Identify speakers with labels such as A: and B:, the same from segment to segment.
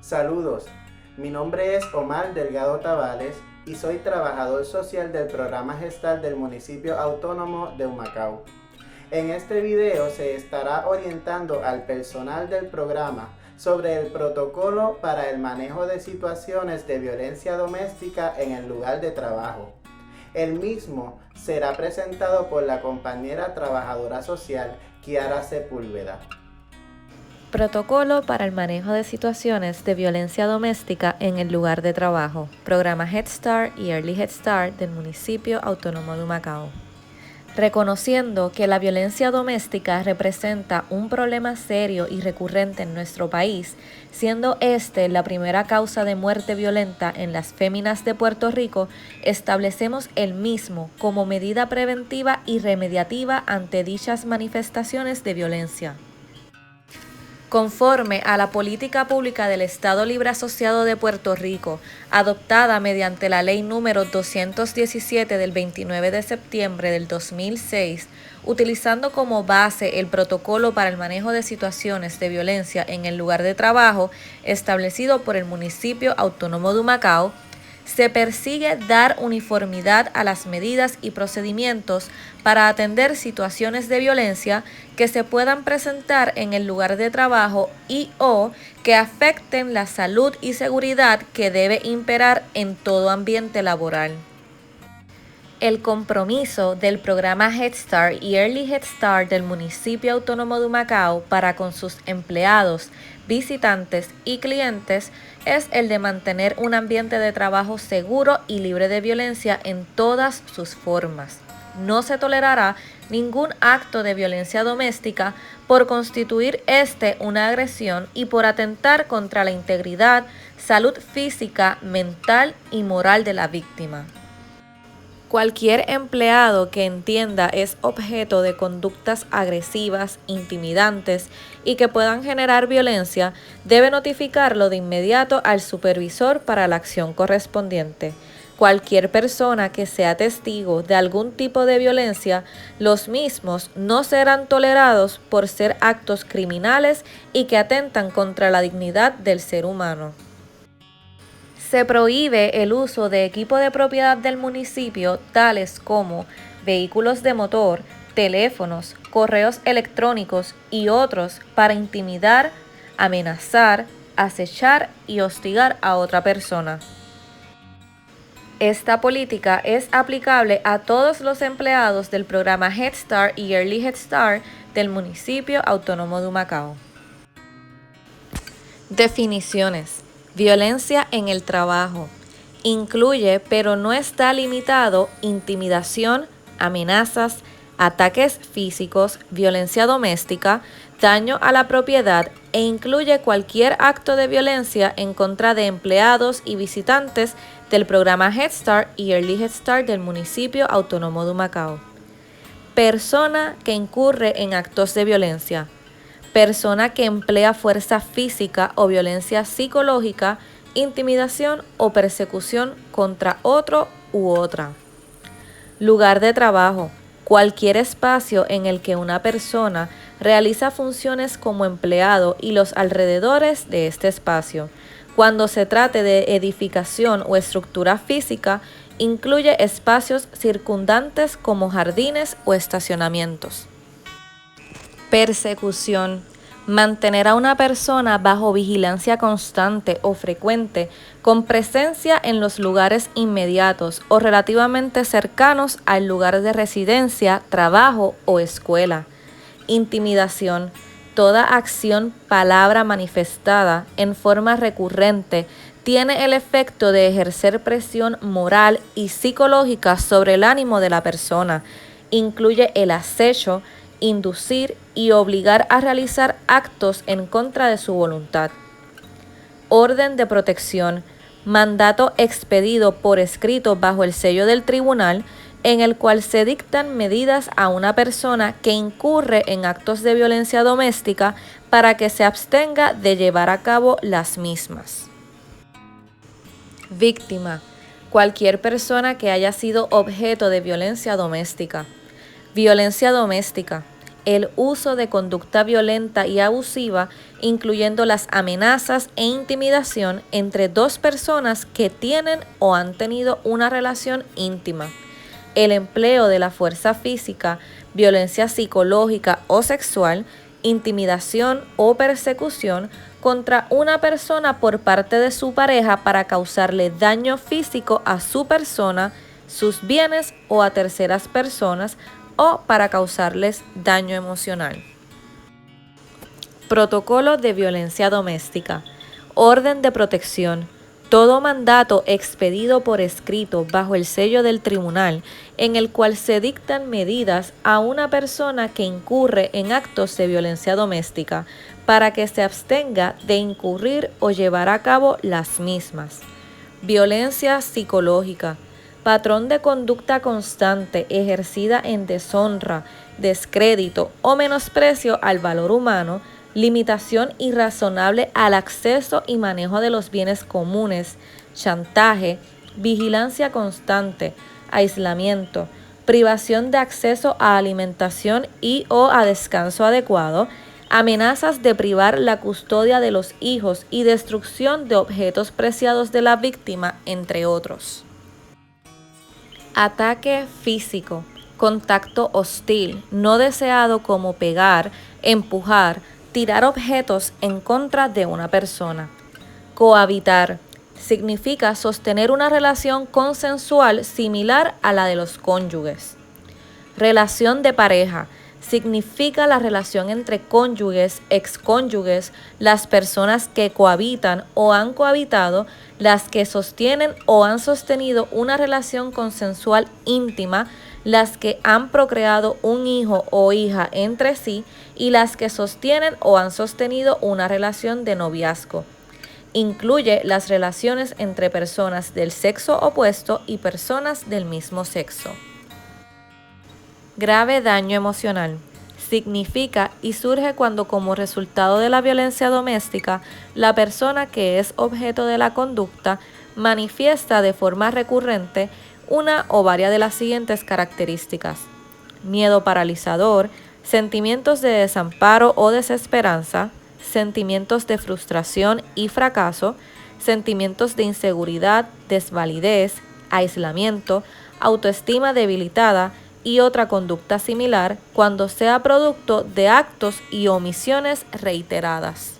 A: Saludos, mi nombre es Omar Delgado Tabales y soy trabajador social del programa gestal del municipio autónomo de Humacao. En este video se estará orientando al personal del programa sobre el protocolo para el manejo de situaciones de violencia doméstica en el lugar de trabajo. El mismo será presentado por la compañera trabajadora social Kiara Sepúlveda.
B: Protocolo para el manejo de situaciones de violencia doméstica en el lugar de trabajo. Programa Head Start y Early Head Start del municipio autónomo de Humacao. Reconociendo que la violencia doméstica representa un problema serio y recurrente en nuestro país, siendo este la primera causa de muerte violenta en las féminas de Puerto Rico, establecemos el mismo como medida preventiva y remediativa ante dichas manifestaciones de violencia. Conforme a la política pública del Estado Libre Asociado de Puerto Rico, adoptada mediante la Ley número 217 del 29 de septiembre del 2006, utilizando como base el protocolo para el manejo de situaciones de violencia en el lugar de trabajo establecido por el municipio autónomo de Humacao, se persigue dar uniformidad a las medidas y procedimientos para atender situaciones de violencia que se puedan presentar en el lugar de trabajo y o que afecten la salud y seguridad que debe imperar en todo ambiente laboral. El compromiso del programa Head Start y Early Head Start del municipio autónomo de Humacao para con sus empleados, visitantes y clientes es el de mantener un ambiente de trabajo seguro y libre de violencia en todas sus formas. No se tolerará ningún acto de violencia doméstica por constituir una agresión y por atentar contra la integridad, salud física, mental y moral de la víctima. Cualquier empleado que entienda es objeto de conductas agresivas, intimidantes y que puedan generar violencia, debe notificarlo de inmediato al supervisor para la acción correspondiente. Cualquier persona que sea testigo de algún tipo de violencia, los mismos no serán tolerados por ser actos criminales y que atentan contra la dignidad del ser humano. Se prohíbe el uso de equipo de propiedad del municipio, tales como vehículos de motor, teléfonos, correos electrónicos y otros para intimidar, amenazar, acechar y hostigar a otra persona. Esta política es aplicable a todos los empleados del programa Head Start y Early Head Start del municipio autónomo de Humacao. Definiciones. Violencia en el trabajo. Incluye, pero no está limitado, intimidación, amenazas, ataques físicos, violencia doméstica, daño a la propiedad e incluye cualquier acto de violencia en contra de empleados y visitantes del programa Head Start y Early Head Start del municipio autónomo de Humacao. Persona que incurre en actos de violencia. Persona que emplea fuerza física o violencia psicológica, intimidación o persecución contra otro u otra. Lugar de trabajo. Cualquier espacio en el que una persona realiza funciones como empleado y los alrededores de este espacio. Cuando se trate de edificación o estructura física, incluye espacios circundantes como jardines o estacionamientos. Persecución. Mantener a una persona bajo vigilancia constante o frecuente con presencia en los lugares inmediatos o relativamente cercanos al lugar de residencia, trabajo o escuela. Intimidación. Toda acción, palabra manifestada en forma recurrente tiene el efecto de ejercer presión moral y psicológica sobre el ánimo de la persona. Incluye el acecho, inducir y obligar a realizar actos en contra de su voluntad. Orden de protección. Mandato expedido por escrito bajo el sello del tribunal en el cual se dictan medidas a una persona que incurre en actos de violencia doméstica para que se abstenga de llevar a cabo las mismas. Víctima. Cualquier persona que haya sido objeto de violencia doméstica. Violencia doméstica. el uso de conducta violenta y abusiva, incluyendo las amenazas e intimidación entre dos personas que tienen o han tenido una relación íntima, el empleo de la fuerza física, violencia psicológica o sexual, intimidación o persecución contra una persona por parte de su pareja para causarle daño físico a su persona, sus bienes o a terceras personas, o para causarles daño emocional. Protocolo de violencia doméstica. Orden de protección. Todo mandato expedido por escrito bajo el sello del tribunal en el cual se dictan medidas a una persona que incurre en actos de violencia doméstica para que se abstenga de incurrir o llevar a cabo las mismas. Violencia psicológica. Patrón de conducta constante ejercida en deshonra, descrédito o menosprecio al valor humano, limitación irrazonable al acceso y manejo de los bienes comunes, chantaje, vigilancia constante, aislamiento, privación de acceso a alimentación y o a descanso adecuado, amenazas de privar la custodia de los hijos y destrucción de objetos preciados de la víctima, entre otros. Ataque físico, contacto hostil, no deseado como pegar, empujar, tirar objetos en contra de una persona. Cohabitar significa sostener una relación consensual similar a la de los cónyuges. Relación de pareja significa la relación entre cónyuges, excónyuges, las personas que cohabitan o han cohabitado, las que sostienen o han sostenido una relación consensual íntima, las que han procreado un hijo o hija entre sí y las que sostienen o han sostenido una relación de noviazgo. Incluye las relaciones entre personas del sexo opuesto y personas del mismo sexo. Grave daño emocional. Significa y surge cuando como resultado de la violencia doméstica, la persona que es objeto de la conducta manifiesta de forma recurrente una o varias de las siguientes características: miedo paralizador, sentimientos de desamparo o desesperanza, sentimientos de frustración y fracaso, sentimientos de inseguridad, desvalidez, aislamiento, autoestima debilitada y otra conducta similar cuando sea producto de actos y omisiones reiteradas.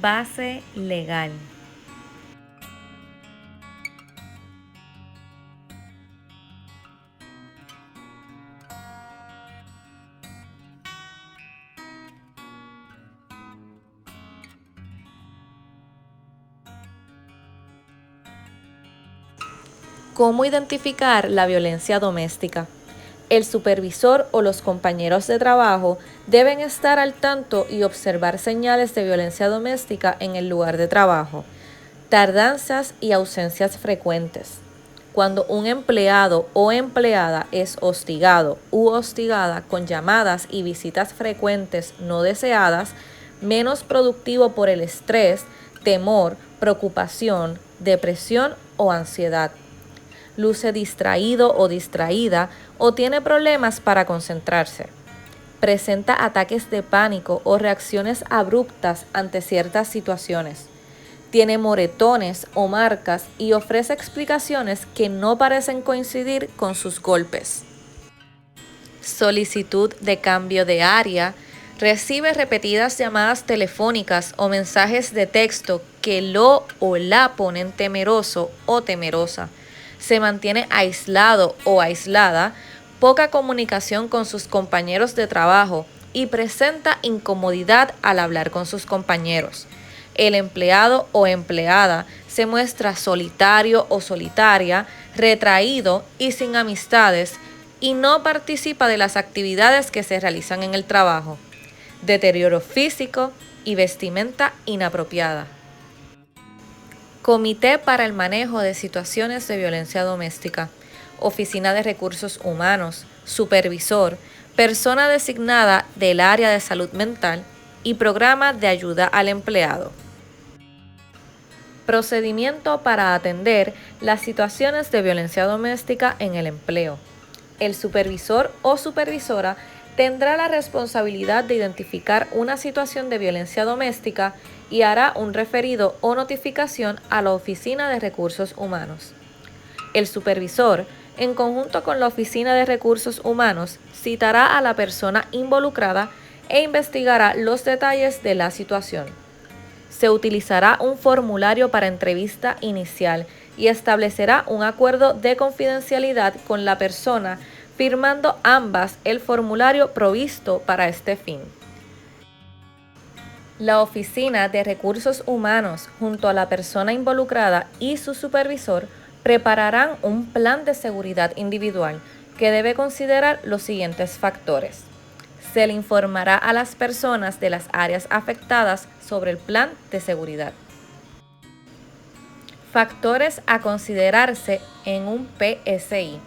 B: Base legal. ¿Cómo identificar la violencia doméstica? El supervisor o los compañeros de trabajo deben estar al tanto y observar señales de violencia doméstica en el lugar de trabajo. Tardanzas y ausencias frecuentes. Cuando un empleado o empleada es hostigado u hostigada con llamadas y visitas frecuentes no deseadas, menos productivo por el estrés, temor, preocupación, depresión o ansiedad. Luce distraído o distraída o tiene problemas para concentrarse. Presenta ataques de pánico o reacciones abruptas ante ciertas situaciones. Tiene moretones o marcas y ofrece explicaciones que no parecen coincidir con sus golpes. Solicitud de cambio de área. Recibe repetidas llamadas telefónicas o mensajes de texto que lo o la ponen temeroso o temerosa. Se mantiene aislado o aislada, poca comunicación con sus compañeros de trabajo y presenta incomodidad al hablar con sus compañeros. El empleado o empleada se muestra solitario o solitaria, retraído y sin amistades y no participa de las actividades que se realizan en el trabajo. Deterioro físico y vestimenta inapropiada. Comité para el manejo de situaciones de violencia doméstica, Oficina de Recursos Humanos, Supervisor, persona designada del área de salud mental y programa de ayuda al empleado. Procedimiento para atender las situaciones de violencia doméstica en el empleo. El supervisor o supervisora tendrá la responsabilidad de identificar una situación de violencia doméstica y hará un referido o notificación a la Oficina de Recursos Humanos. El supervisor, en conjunto con la Oficina de Recursos Humanos, citará a la persona involucrada e investigará los detalles de la situación. Se utilizará un formulario para entrevista inicial y establecerá un acuerdo de confidencialidad con la persona, firmando ambas el formulario provisto para este fin. La Oficina de Recursos Humanos, junto a la persona involucrada y su supervisor, prepararán un plan de seguridad individual que debe considerar los siguientes factores. Se le informará a las personas de las áreas afectadas sobre el plan de seguridad. Factores a considerarse en un PSI.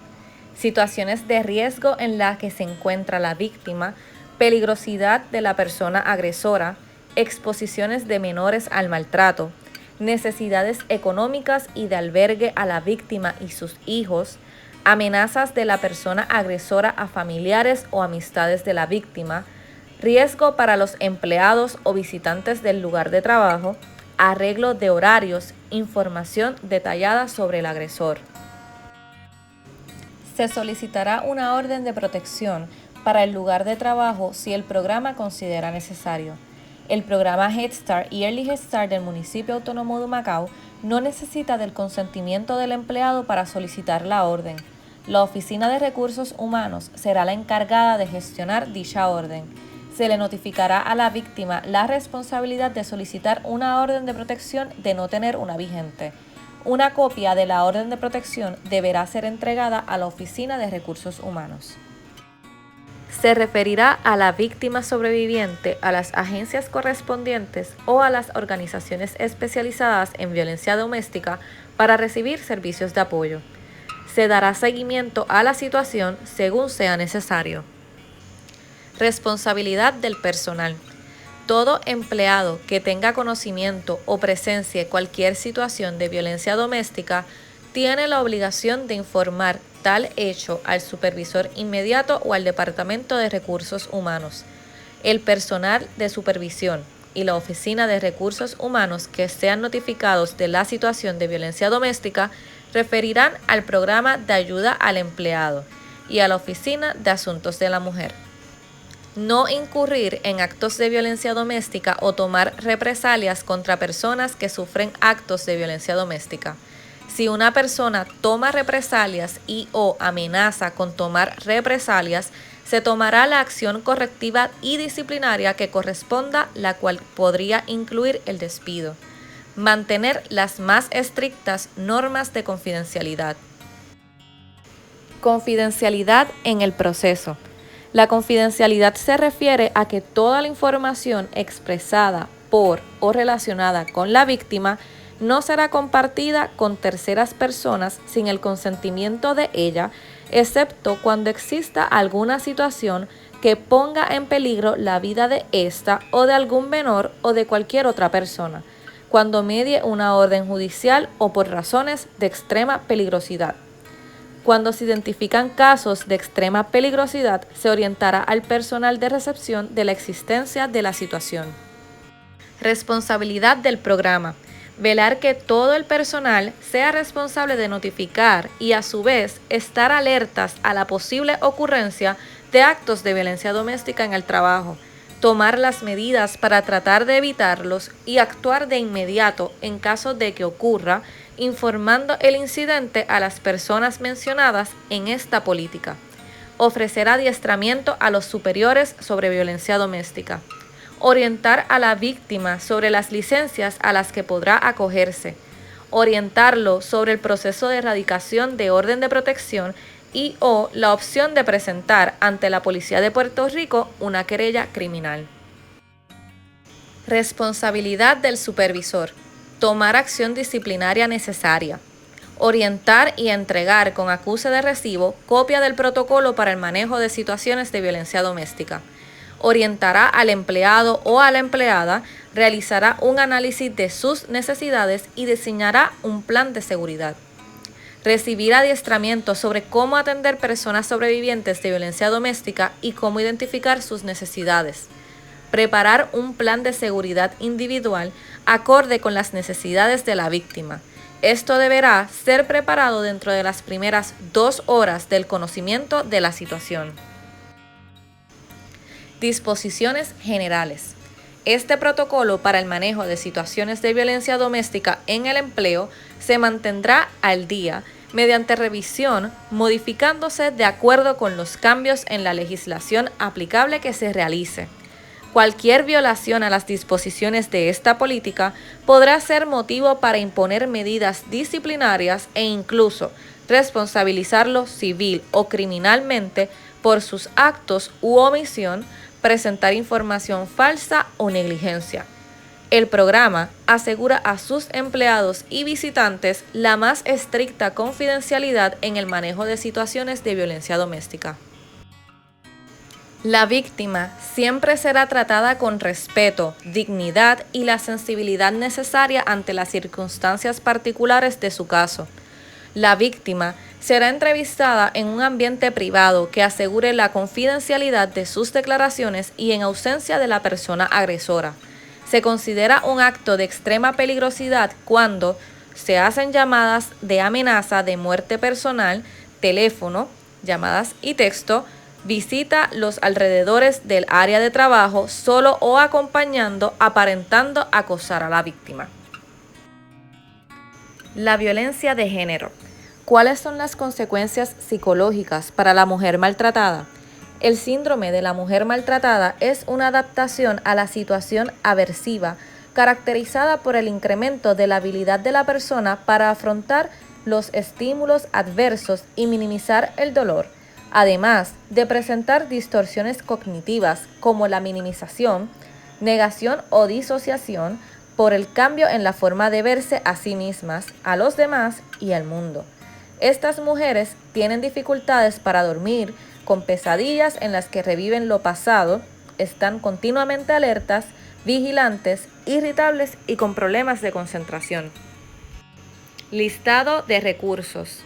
B: Situaciones de riesgo en las que se encuentra la víctima, peligrosidad de la persona agresora, exposiciones de menores al maltrato, necesidades económicas y de albergue a la víctima y sus hijos, amenazas de la persona agresora a familiares o amistades de la víctima, riesgo para los empleados o visitantes del lugar de trabajo, arreglo de horarios, información detallada sobre el agresor. Se solicitará una orden de protección para el lugar de trabajo si el programa considera necesario. El programa Head Start y Early Head Start del municipio autónomo de Humacao no necesita del consentimiento del empleado para solicitar la orden. La Oficina de Recursos Humanos será la encargada de gestionar dicha orden. Se le notificará a la víctima la responsabilidad de solicitar una orden de protección de no tener una vigente. Una copia de la orden de protección deberá ser entregada a la Oficina de Recursos Humanos. Se referirá a la víctima sobreviviente a las agencias correspondientes o a las organizaciones especializadas en violencia doméstica para recibir servicios de apoyo. Se dará seguimiento a la situación según sea necesario. Responsabilidad del personal. Todo empleado que tenga conocimiento o presencie cualquier situación de violencia doméstica tiene la obligación de informar tal hecho al supervisor inmediato o al Departamento de Recursos Humanos. El personal de supervisión y la Oficina de Recursos Humanos que sean notificados de la situación de violencia doméstica referirán al programa de ayuda al empleado y a la Oficina de Asuntos de la Mujer. No incurrir en actos de violencia doméstica o tomar represalias contra personas que sufren actos de violencia doméstica. Si una persona toma represalias y o amenaza con tomar represalias, se tomará la acción correctiva y disciplinaria que corresponda, la cual podría incluir el despido. Mantener las más estrictas normas de confidencialidad. Confidencialidad en el proceso. La confidencialidad se refiere a que toda la información expresada por o relacionada con la víctima no será compartida con terceras personas sin el consentimiento de ella, excepto cuando exista alguna situación que ponga en peligro la vida de ésta o de algún menor o de cualquier otra persona, cuando medie una orden judicial o por razones de extrema peligrosidad. Cuando se identifican casos de extrema peligrosidad, se orientará al personal de recepción de la existencia de la situación. Responsabilidad del programa. Velar que todo el personal sea responsable de notificar y a su vez estar alertas a la posible ocurrencia de actos de violencia doméstica en el trabajo, tomar las medidas para tratar de evitarlos y actuar de inmediato en caso de que ocurra, informando el incidente a las personas mencionadas en esta política. Ofrecer adiestramiento a los superiores sobre violencia doméstica. Orientar a la víctima sobre las licencias a las que podrá acogerse. Orientarlo sobre el proceso de erradicación de orden de protección y o la opción de presentar ante la Policía de Puerto Rico una querella criminal. Responsabilidad del supervisor. Tomar acción disciplinaria necesaria. Orientar y entregar con acuse de recibo copia del protocolo para el manejo de situaciones de violencia doméstica. Orientará al empleado o a la empleada, realizará un análisis de sus necesidades y diseñará un plan de seguridad. recibir adiestramiento sobre cómo atender personas sobrevivientes de violencia doméstica y cómo identificar sus necesidades, preparar un plan de seguridad individual acorde con las necesidades de la víctima. Esto deberá ser preparado dentro de las primeras 2 horas del conocimiento de la situación. Disposiciones generales. Este protocolo para el manejo de situaciones de violencia doméstica en el empleo se mantendrá al día mediante revisión, modificándose de acuerdo con los cambios en la legislación aplicable que se realice. Cualquier violación a las disposiciones de esta política podrá ser motivo para imponer medidas disciplinarias e incluso responsabilizarlo civil o criminalmente por sus actos u omisión, presentar información falsa o negligencia. El programa asegura a sus empleados y visitantes la más estricta confidencialidad en el manejo de situaciones de violencia doméstica. La víctima siempre será tratada con respeto, dignidad y la sensibilidad necesaria ante las circunstancias particulares de su caso. La víctima será entrevistada en un ambiente privado que asegure la confidencialidad de sus declaraciones y en ausencia de la persona agresora. Se considera un acto de extrema peligrosidad cuando se hacen llamadas de amenaza de muerte personal, teléfono, llamadas y texto, visita los alrededores del área de trabajo solo o acompañando, aparentando acosar a la víctima. La violencia de género. ¿Cuáles son las consecuencias psicológicas para la mujer maltratada? El síndrome de la mujer maltratada es una adaptación a la situación aversiva caracterizada por el incremento de la habilidad de la persona para afrontar los estímulos adversos y minimizar el dolor, además de presentar distorsiones cognitivas como la minimización, negación o disociación por el cambio en la forma de verse a sí mismas, a los demás y al mundo. Estas mujeres tienen dificultades para dormir, con pesadillas en las que reviven lo pasado, están continuamente alertas, vigilantes, irritables y con problemas de concentración. Listado de recursos.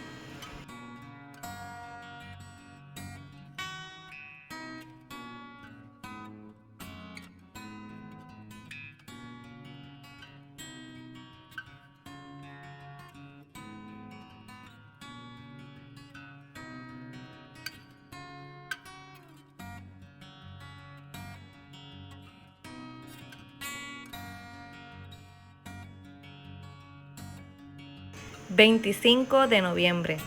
B: ...25 de noviembre...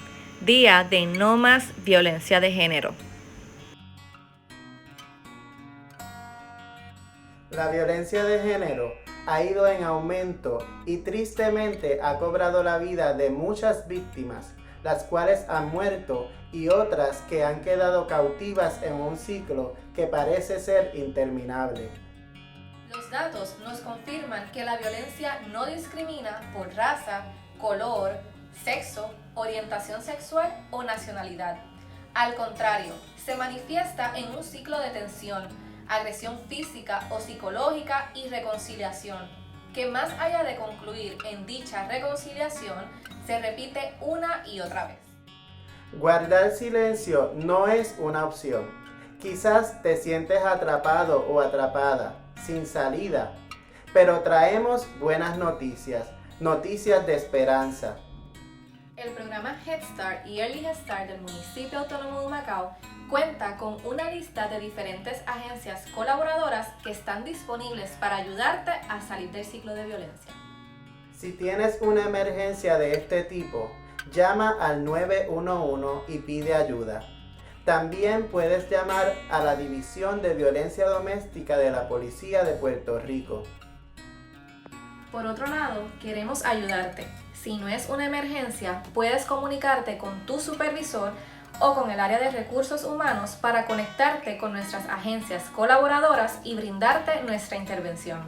B: Día de No Más Violencia de Género.
A: La violencia de género ha ido en aumento y tristemente ha cobrado la vida de muchas víctimas, las cuales han muerto y otras que han quedado cautivas en un ciclo que parece ser interminable.
B: Los datos nos confirman que la violencia no discrimina por raza, color, sexo, orientación sexual o nacionalidad. Al contrario, se manifiesta en un ciclo de tensión, agresión física o psicológica y reconciliación, que más allá de concluir en dicha reconciliación, se repite una y otra vez.
A: Guardar silencio no es una opción. Quizás te sientes atrapado o atrapada, sin salida, pero traemos buenas noticias, noticias de esperanza.
B: El programa Head Start y Early Head Start del Municipio Autónomo de Humacao cuenta con una lista de diferentes agencias colaboradoras que están disponibles para ayudarte a salir del ciclo de violencia.
A: Si tienes una emergencia de este tipo, llama al 911 y pide ayuda. También puedes llamar a la División de Violencia Doméstica de la Policía de Puerto Rico.
B: Por otro lado, queremos ayudarte. Si no es una emergencia, puedes comunicarte con tu supervisor o con el área de recursos humanos para conectarte con nuestras agencias colaboradoras y brindarte nuestra intervención.